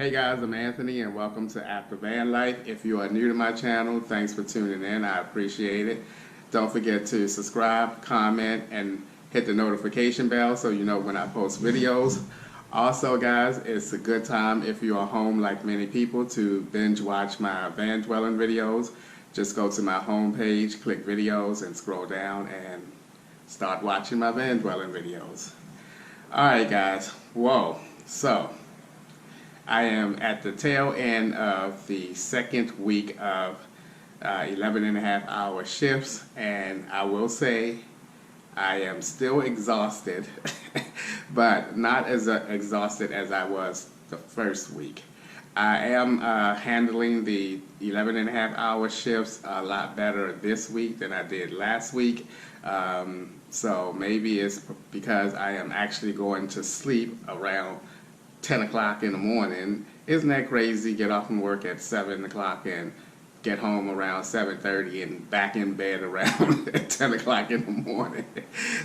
Hey guys, I'm Anthony and welcome to After Van Life. If you are new to my channel, thanks for tuning in. I appreciate it. Don't forget to subscribe, comment, and hit the notification bell so you know when I post videos. Also guys, it's a good time if you are home like many people to binge watch my van dwelling videos. Just go to my home page, click videos, and scroll down and start watching my van dwelling videos. Alright guys, whoa, so I am at the tail end of the second week of 11 and a half hour shifts, and I will say I am still exhausted, but not as exhausted as I was the first week. I am handling the 11 and a half hour shifts a lot better this week than I did last week. So maybe it's because I am actually going to sleep around 10 o'clock in the morning. Isn't that crazy? Get off from work at 7 o'clock and get home around 7:30 and back in bed around 10 o'clock in the morning.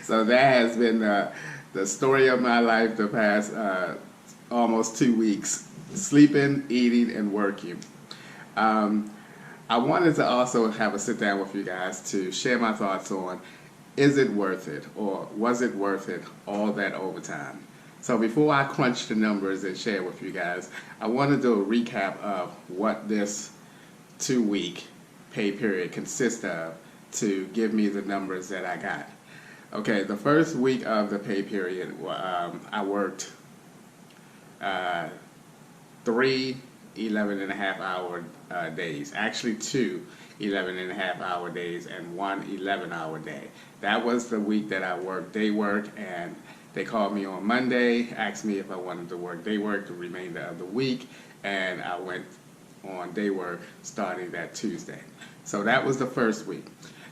So that has been the story of my life the past almost 2 weeks. Sleeping, eating, and working. I wanted to also have a sit down with you guys to share my thoughts on, is it worth it, or was it worth it, all that overtime? So before I crunch the numbers and share with you guys, I want to do a recap of what this 2-week pay period consists of to give me the numbers that I got. Okay, the first week of the pay period, I worked 3 11 and a half hour days. Actually 2 11 and a half hour days and 1 11-hour day. That was the week that I worked day work, and they called me on Monday, asked me if I wanted to work day work the remainder of the week, and I went on day work starting that Tuesday. So that was the first week.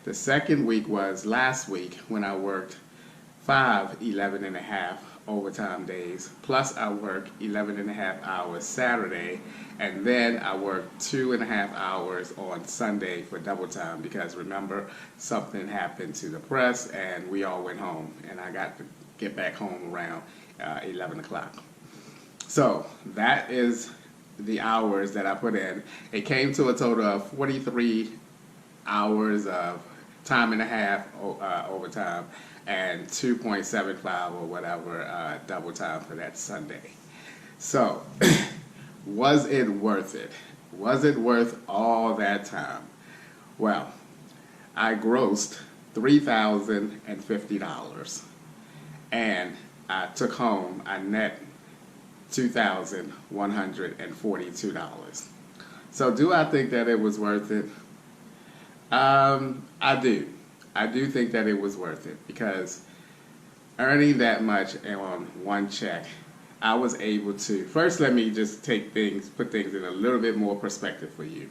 The second week was last week when I worked 5 11 and a half overtime days, plus I worked 11 and a half hours Saturday, and then I worked 2.5 hours on Sunday for double time because remember, something happened to the press and we all went home, and I got to get back home around 11 o'clock. So that is the hours that I put in. It came to a total of 43 hours of time and a half overtime and 2.75 or whatever double time for that Sunday. So was it worth it? Was it worth all that time? Well, I grossed $3,050 and I took home a net $2,142. So do I think that it was worth it? I do. I do think that it was worth it because earning that much on one check, I was able to, first let me just put things in a little bit more perspective for you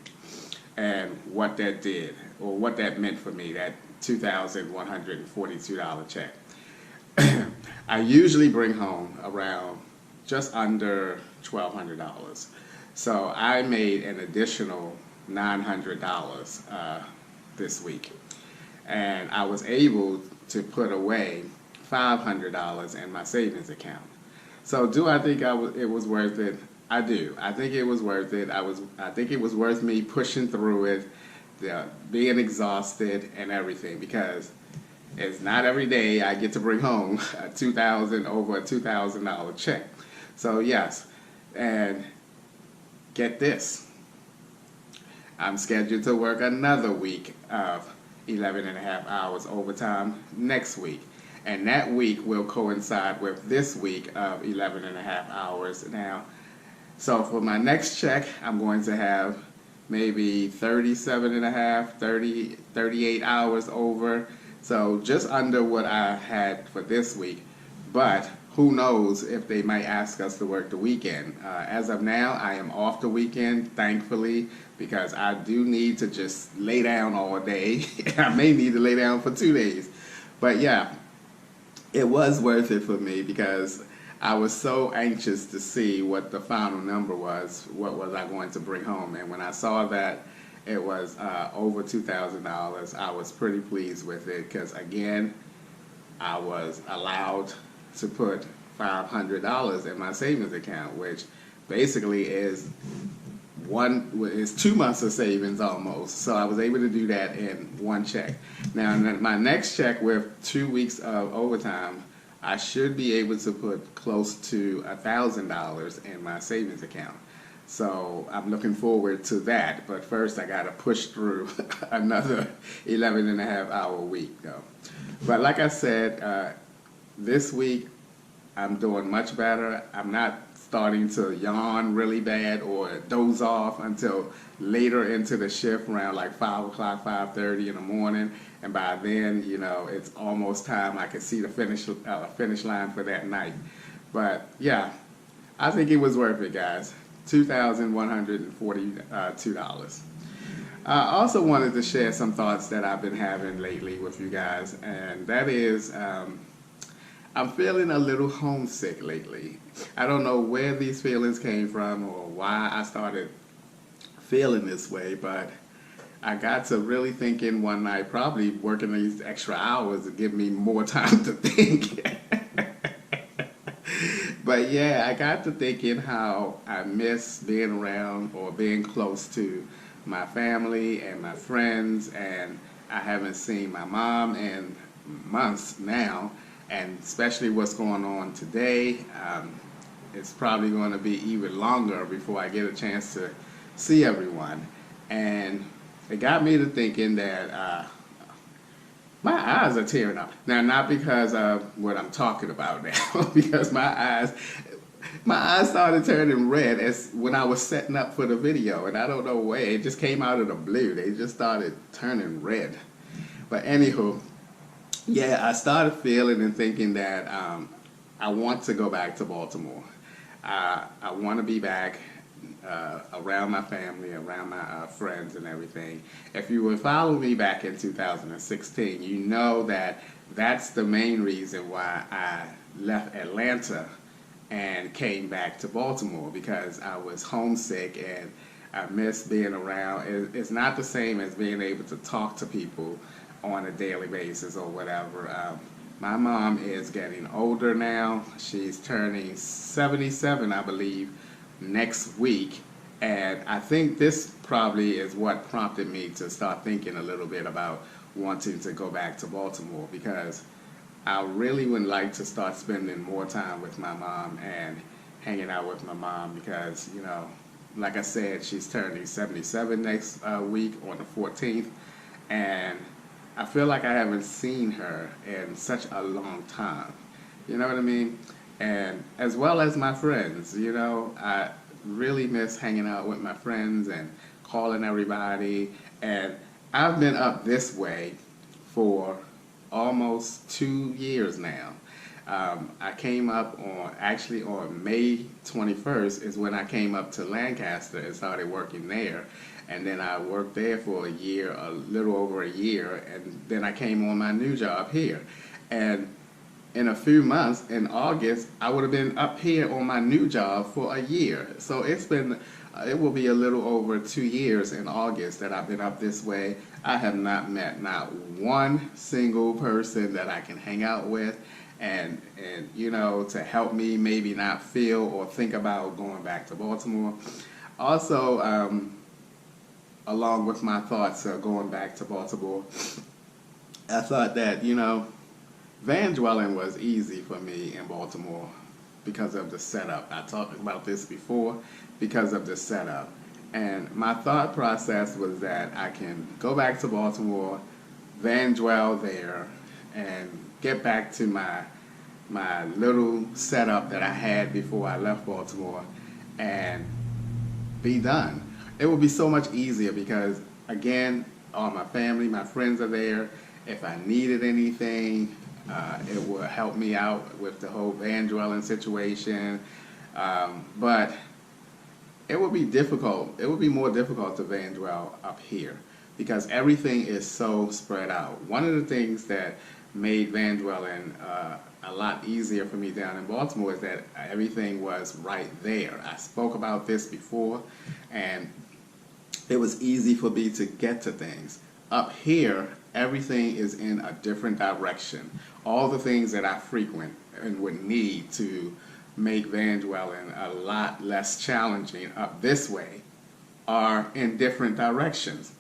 and what that did or what that meant for me, that $2,142 check. I usually bring home around just under $1,200. So I made an additional $900 this week. And I was able to put away $500 in my savings account. So do I think it was worth it? I do. I think it was worth it. I think it was worth me pushing through it, being exhausted and everything, because it's not every day I get to bring home over a $2,000 check. So yes, and get this. I'm scheduled to work another week of 11 and a half hours overtime next week. And that week will coincide with this week of 11 and a half hours now. So for my next check, I'm going to have maybe 37 and a half, 38 hours over. So just under what I had for this week. But who knows if they might ask us to work the weekend. As of now, I am off the weekend, thankfully, because I do need to just lay down all day. I may need to lay down for 2 days. But yeah, it was worth it for me because I was so anxious to see what the final number was, what was I going to bring home. And when I saw that it was over $2,000, I was pretty pleased with it because, again, I was allowed to put $500 in my savings account, which basically is 2 months of savings almost. So I was able to do that in one check. Now, my next check with 2 weeks of overtime, I should be able to put close to $1,000 in my savings account. So I'm looking forward to that. But first, I got to push through another 11 and a half hour week, though. But like I said, this week I'm doing much better. I'm not starting to yawn really bad or doze off until later into the shift around like 5 o'clock, 5:30 in the morning. And by then, you know, it's almost time I can see the finish line for that night. But yeah, I think it was worth it, guys. $2,142. I also wanted to share some thoughts that I've been having lately with you guys, and that is I'm feeling a little homesick lately. I don't know where these feelings came from or why I started feeling this way, but I got to really thinking one night, probably working these extra hours to give me more time to think. But yeah, I got to thinking how I miss being around or being close to my family and my friends, and I haven't seen my mom in months now, and especially what's going on today. It's probably going to be even longer before I get a chance to see everyone. And it got me to thinking that my eyes are tearing up. Now, not because of what I'm talking about now, because my eyes started turning red as when I was setting up for the video, and I don't know why. It just came out of the blue. They just started turning red. But anywho, yeah, I started feeling and thinking that I want to go back to Baltimore. I want to be back around my family, around my friends and everything. If you would follow me back in 2016, you know that that's the main reason why I left Atlanta and came back to Baltimore, because I was homesick and I missed being around. It's not the same as being able to talk to people on a daily basis or whatever. My mom is getting older now. She's turning 77, I believe, next week. And I think this probably is what prompted me to start thinking a little bit about wanting to go back to Baltimore, because I really would like to start spending more time with my mom and hanging out with my mom, because, you know, like I said, she's turning 77 next week on the 14th. And I feel like I haven't seen her in such a long time. You know what I mean? And as well as my friends, you know, I really miss hanging out with my friends and calling everybody. And I've been up this way for almost 2 years now. I came up on May 21st is when I came up to Lancaster and started working there. And then I worked there for a year, a little over a year, and then I came on my new job here. And in a few months, in August, I would have been up here on my new job for a year. So it will be a little over 2 years in August that I've been up this way. I have not met not one single person that I can hang out with and you know, to help me maybe not feel or think about going back to Baltimore. Also, along with my thoughts of going back to Baltimore, I thought that, you know, van dwelling was easy for me in Baltimore because of the setup. I talked about this before, because of the setup. And my thought process was that I can go back to Baltimore, van dwell there, and get back to my little setup that I had before I left Baltimore and be done. It would be so much easier because, again, all my family, my friends are there. If I needed anything, it would help me out with the whole van dwelling situation. But it would be difficult. It would be more difficult to van dwell up here because everything is so spread out. One of the things that made van dwelling a lot easier for me down in Baltimore is that everything was right there. I spoke about this before, and it was easy for me to get to things. Up here, everything is in a different direction. All the things that I frequent and would need to make van dwelling a lot less challenging up this way are in different directions.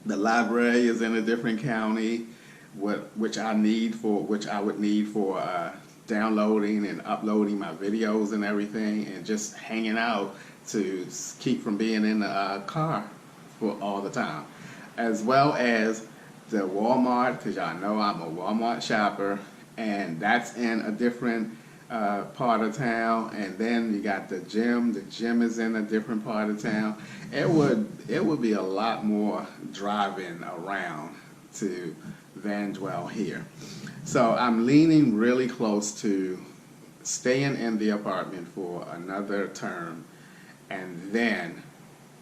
The library is in a different county, which I would need for downloading and uploading my videos and everything, and just hanging out to keep from being in the car for all the time, as well as the Walmart, because y'all know I'm a Walmart shopper, and that's in a different part of town. And then you got the gym. The gym is in a different part of town. It would be a lot more driving around to van dwell here. So I'm leaning really close to staying in the apartment for another term and then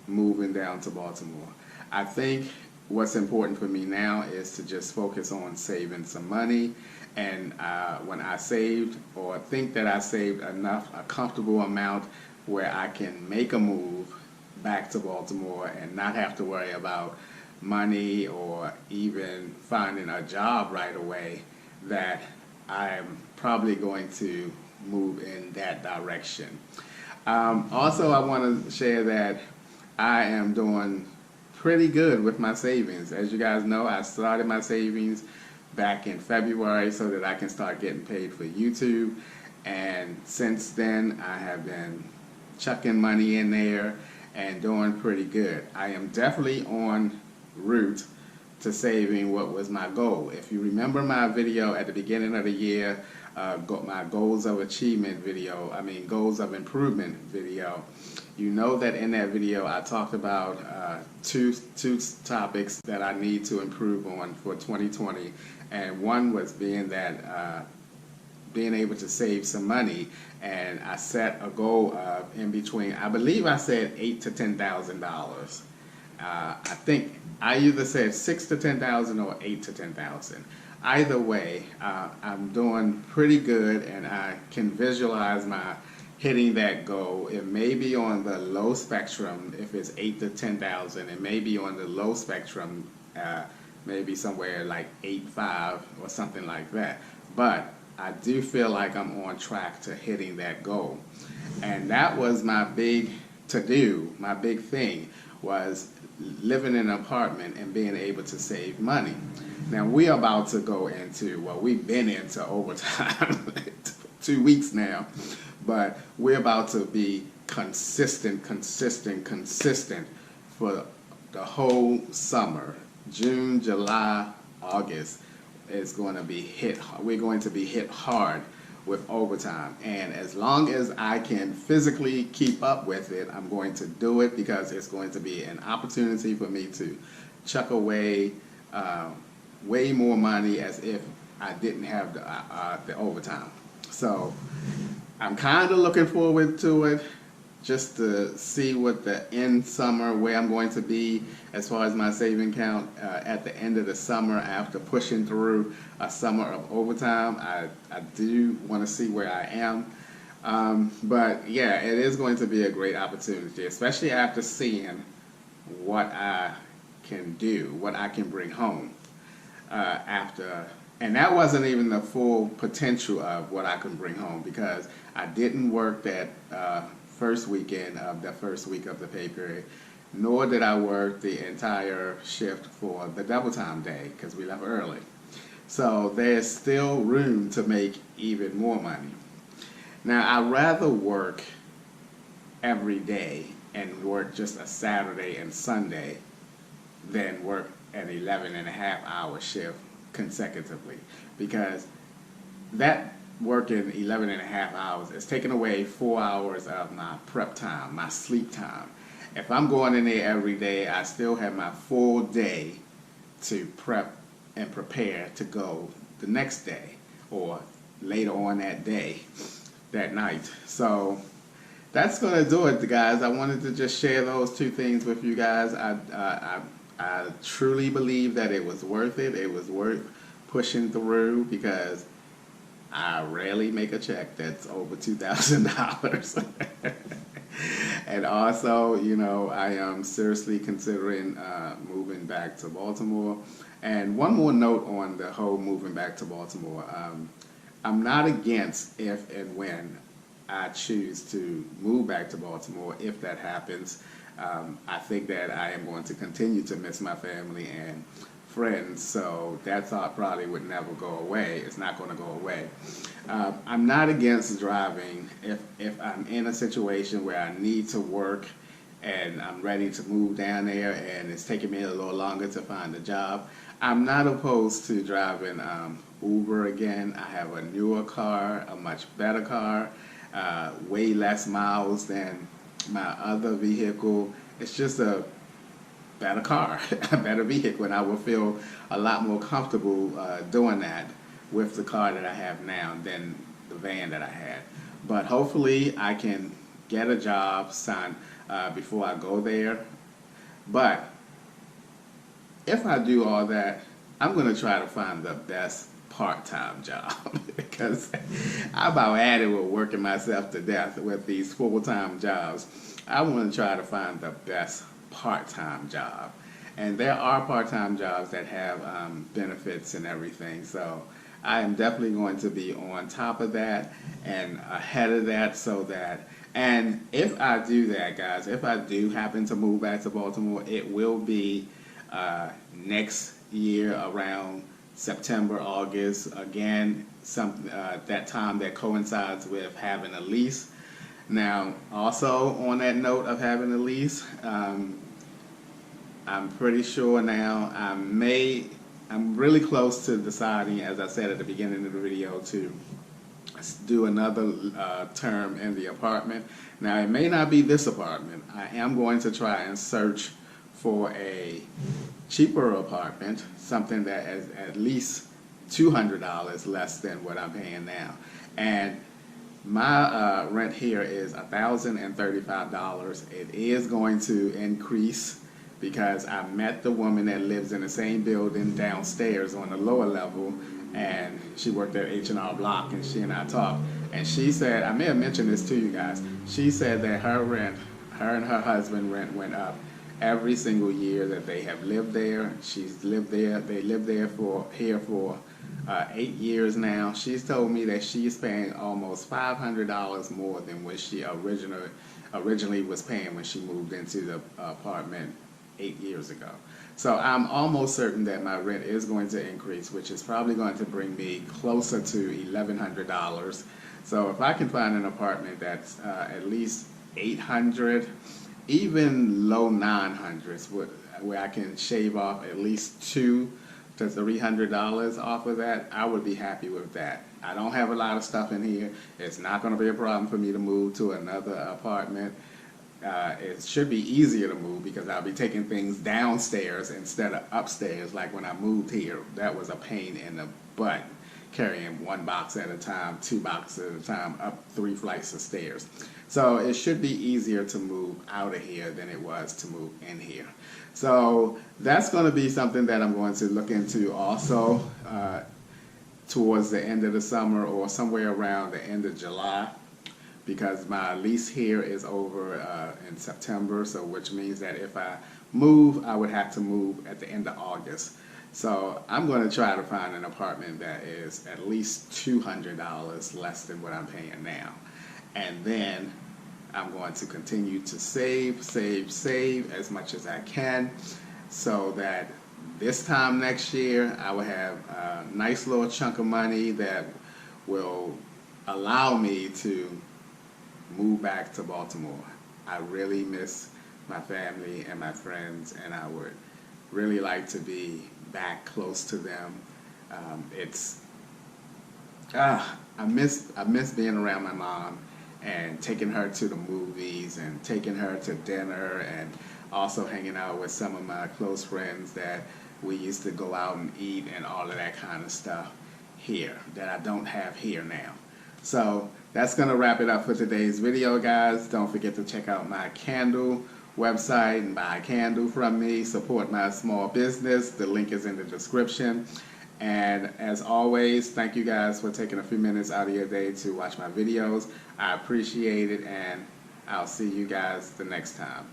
moving down to Baltimore. I think what's important for me now is to just focus on saving some money. And when I saved, or think that I saved enough, a comfortable amount where I can make a move back to Baltimore and not have to worry about money or even finding a job right away, that I'm probably going to move in that direction. Also, I want to share that I am doing pretty good with my savings. As you guys know, I started my savings back in February so that I can start getting paid for YouTube, and since then I have been chucking money in there and doing pretty good. I am definitely on route to saving what was my goal. If you remember my video at the beginning of the year, my goals of achievement video, goals of improvement video, you know that in that video I talked about two topics that I need to improve on for 2020, and one was being able to save some money, and I set a goal of in between, I believe I said $8,000 to $10,000. I think I either said $6,000 to $10,000 or $8,000 to $10,000. Either way, I'm doing pretty good, and I can visualize my hitting that goal. It may be on the low spectrum if it's $8,000 to $10,000. It may be on the low spectrum, maybe somewhere like 8.5 or something like that. But I do feel like I'm on track to hitting that goal. And that was my big to-do, my big thing, was living in an apartment and being able to save money. Now we're about to go into, well, we've been into overtime 2 weeks now, but we're about to be consistent for the whole summer. June, July, August is going to be hit. We're going to be hit hard with overtime, and as long as I can physically keep up with it, I'm going to do it, because it's going to be an opportunity for me to chuck away way more money as if I didn't have the overtime. So I'm kind of looking forward to it, just to see what the end summer, where I'm going to be as far as my saving count at the end of the summer after pushing through a summer of overtime. I do want to see where I am. But yeah, it is going to be a great opportunity, especially after seeing what I can do, what I can bring home after. And that wasn't even the full potential of what I can bring home, because I didn't work that first weekend of the first week of the pay period, nor did I work the entire shift for the double time day, because we left early. So there's still room to make even more money. Now, I'd rather work every day and work just a Saturday and Sunday than work an 11.5-hour shift consecutively, because that working 11.5 hours is taking away 4 hours of my prep time, my sleep time. If I'm going in there every day, I still have my full day to prep and prepare to go the next day or later on that day, that night. So that's going to do it, guys. I wanted to just share those two things with you guys. I truly believe that it was worth it. It was worth pushing through, because I rarely make a check that's over $2,000. And also, you know, I am seriously considering moving back to Baltimore. And one more note on the whole moving back to Baltimore. I'm not against if and when I choose to move back to Baltimore, if that happens, I think that I am going to continue to miss my family and friends, so that thought probably would never go away. It's not going to go away. I'm not against driving if I'm in a situation where I need to work and I'm ready to move down there and it's taking me a little longer to find a job. I'm not opposed to driving Uber again. I have a newer car, a much better car, way less miles than my other vehicle. It's just a better car, a better vehicle, and I will feel a lot more comfortable doing that with the car that I have now than the van that I had. But hopefully I can get a job signed before I go there. But if I do all that, I'm going to try to find the best part-time job because I'm about at it with working myself to death with these full-time jobs. I want to try to find the best part-time job. And there are part-time jobs that have benefits and everything. So I am definitely going to be on top of that and ahead of that so that, and if I do that, guys, if I do happen to move back to Baltimore, it will be next year around September, August, again, that time that coincides with having a lease. Now, also on that note of having a lease, I'm pretty sure now I'm really close to deciding, as I said at the beginning of the video, to do another term in the apartment. Now, it may not be this apartment. I am going to try and search for a cheaper apartment, something that is at least $200 less than what I'm paying now. And my rent here is $1,035. It is going to increase because I met the woman that lives in the same building downstairs on the lower level, and she worked at H&R Block, and she and I talked, and she said, I may have mentioned this to you guys, she said that her and her husband rent went up every single year that they have lived there. She's lived there, they lived there for 8 years now. She's told me that she's paying almost $500 more than what she originally was paying when she moved into the apartment 8 years ago. So I'm almost certain that my rent is going to increase, which is probably going to bring me closer to $1,100. So if I can find an apartment that's at least $800, even low 900s, where I can shave off at least $200 to $300 off of that, I would be happy with that. I don't have a lot of stuff in here. It's not going to be a problem for me to move to another apartment. It should be easier to move because I'll be taking things downstairs instead of upstairs. Like when I moved here, that was a pain in the butt, carrying one box at a time, 2 boxes at a time, up 3 flights of stairs. So it should be easier to move out of here than it was to move in here. So that's going to be something that I'm going to look into also towards the end of the summer or somewhere around the end of July, because my lease here is over in September, so which means that if I move, I would have to move at the end of August. So I'm going to try to find an apartment that is at least $200 less than what I'm paying now. And then I'm going to continue to save as much as I can so that this time next year I will have a nice little chunk of money that will allow me to move back to Baltimore. I really miss my family and my friends, and I would really like to be back close to them. I miss being around my mom and taking her to the movies and taking her to dinner, and also hanging out with some of my close friends that we used to go out and eat and all of that kind of stuff here that I don't have here now. So that's going to wrap it up for today's video, guys. Don't forget to check out my candle website and buy a candle from me. Support my small business. The link is in the description. And as always, thank you guys for taking a few minutes out of your day to watch my videos. I appreciate it, and I'll see you guys the next time.